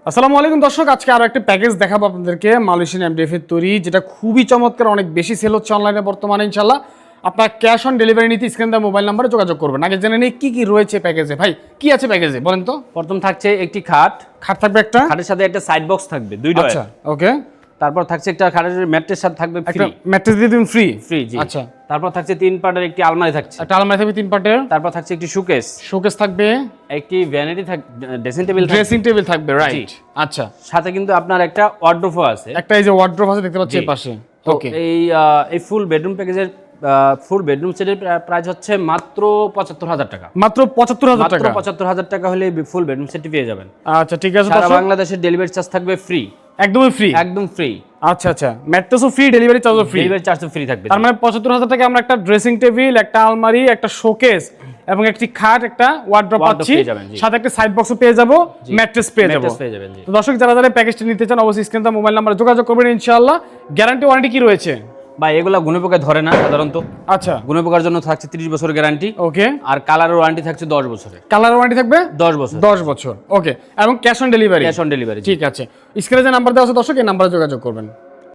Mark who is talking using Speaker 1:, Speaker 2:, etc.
Speaker 1: আসসালামু আলাইকুম দর্শক, আজকে আরো একটা প্যাকেজ দেখাবো আপনাদেরকে মালয়েশিয়ান এমডিএফ এর তৈরি, যেটা খুবই চমৎকার, অনেক বেশি সেল হচ্ছে অনলাইনে বর্তমানে। ইনশাআল্লাহ আপনার ক্যাশ অন ডেলিভারি নিতে স্ক্রিন দেওয়া মোবাইল নাম্বারে যোগাযোগ করবেন। আগে জেনে নেই কি কি রয়েছে প্যাকেজে। ভাই কি আছে প্যাকেজে বলেন তো?
Speaker 2: প্রথম থাকছে একটি খাট
Speaker 1: থাকবে একটা,
Speaker 2: খাটের সাথে একটা সাইড বক্স থাকবে দুই ডয়ার।
Speaker 1: আচ্ছা ওকে।
Speaker 2: তারপর থাকছে একটা খাটের ম্যাট্রেস সাথে থাকবে
Speaker 1: একটা
Speaker 2: ফ্রি
Speaker 1: ম্যাট্রেস দিয়ে দিন ফ্রি।
Speaker 2: জি।
Speaker 1: আচ্ছা,
Speaker 2: তারপর থাকছে 3 পার্টের একটি আলমারি থাকছে।
Speaker 1: একটা আলমারি থাকবে 3 পার্টের।
Speaker 2: তারপর থাকছে একটি শোকেস,
Speaker 1: শোকেস থাকবে,
Speaker 2: একটি vanity dressing table,
Speaker 1: dressing table থাকবে, রাইট। আচ্ছা,
Speaker 2: সাথে কিন্তু আপনার একটা ওয়ার্ড্রোবও আছে।
Speaker 1: একটা এই যে ওয়ার্ড্রোব আছে দেখতে পাচ্ছি
Speaker 2: জি।
Speaker 1: এর পাশে।
Speaker 2: তো
Speaker 1: ওকে,
Speaker 2: এই ফুল বেডরুম প্যাকেজের ফুল বেডরুম সেটের প্রাইস হচ্ছে মাত্র ৭৫,০০০ টাকা।
Speaker 1: মাত্র ৭৫,০০০
Speaker 2: মাত্র
Speaker 1: টাকা।
Speaker 2: ৭৫,০০০ টাকা হলে ফুল বেডরুম সেটটি পেয়ে যাবেন।
Speaker 1: আচ্ছা ঠিক আছে
Speaker 2: সারা
Speaker 1: দর্শক,
Speaker 2: বাংলাদেশের ডেলিভারি চার্জ থাকবে ফ্রি,
Speaker 1: একদমই ফ্রি।
Speaker 2: একদম ফ্রি।
Speaker 1: আচ্ছা আচ্ছা, ম্যাট্রেসও ফ্রি, ডেলিভারি চার্জও ফ্রি।
Speaker 2: ডেলিভারি চার্জও ফ্রি থাকবে।
Speaker 1: তার মানে ৭৫,০০০ টাকা আমরা একটা ড্রেসিং টেবিল, একটা আলমারি, একটা শোকেস এবং একটি খাট, একটা ওয়ার্ড্রপ পাচ্ছি,
Speaker 2: পেয়ে যাবেন, জি।
Speaker 1: সাথে একটা সাইড বক্সও পেয়ে যাব, ম্যাট্রেস পেয়ে যাব।
Speaker 2: ম্যাট্রেস পেয়ে যাবেন, জি।
Speaker 1: তো দর্শক যারা যারা প্যাকেজটি নিতে চান অবশ্যই স্ক্রিন দেওয়া মোবাইল নাম্বারে যোগাযোগ করবেন ইনশাআল্লাহ। গ্যারান্টি ওয়ারেন্টি কি রয়েছে?
Speaker 2: ভাই এগুলা গুণে পোকা ধরে না সাধারণত।
Speaker 1: আচ্ছা
Speaker 2: গুণে পোকার জন্য থাকছে 30 বছরের গ্যারান্টি,
Speaker 1: ওকে।
Speaker 2: আর কালারের ওয়ারেন্টি থাকছে 10 বছরের।
Speaker 1: কালার ওয়ারেন্টি থাকবে
Speaker 2: 10 বছর
Speaker 1: 10 বছর, ওকে। এবং cash on delivery.
Speaker 2: Cash on delivery.
Speaker 1: ঠিক আছে, স্ক্রিনে যে নাম্বার দেওয়া আছে দর্শক, এই নাম্বারে যোগাযোগ করবেন।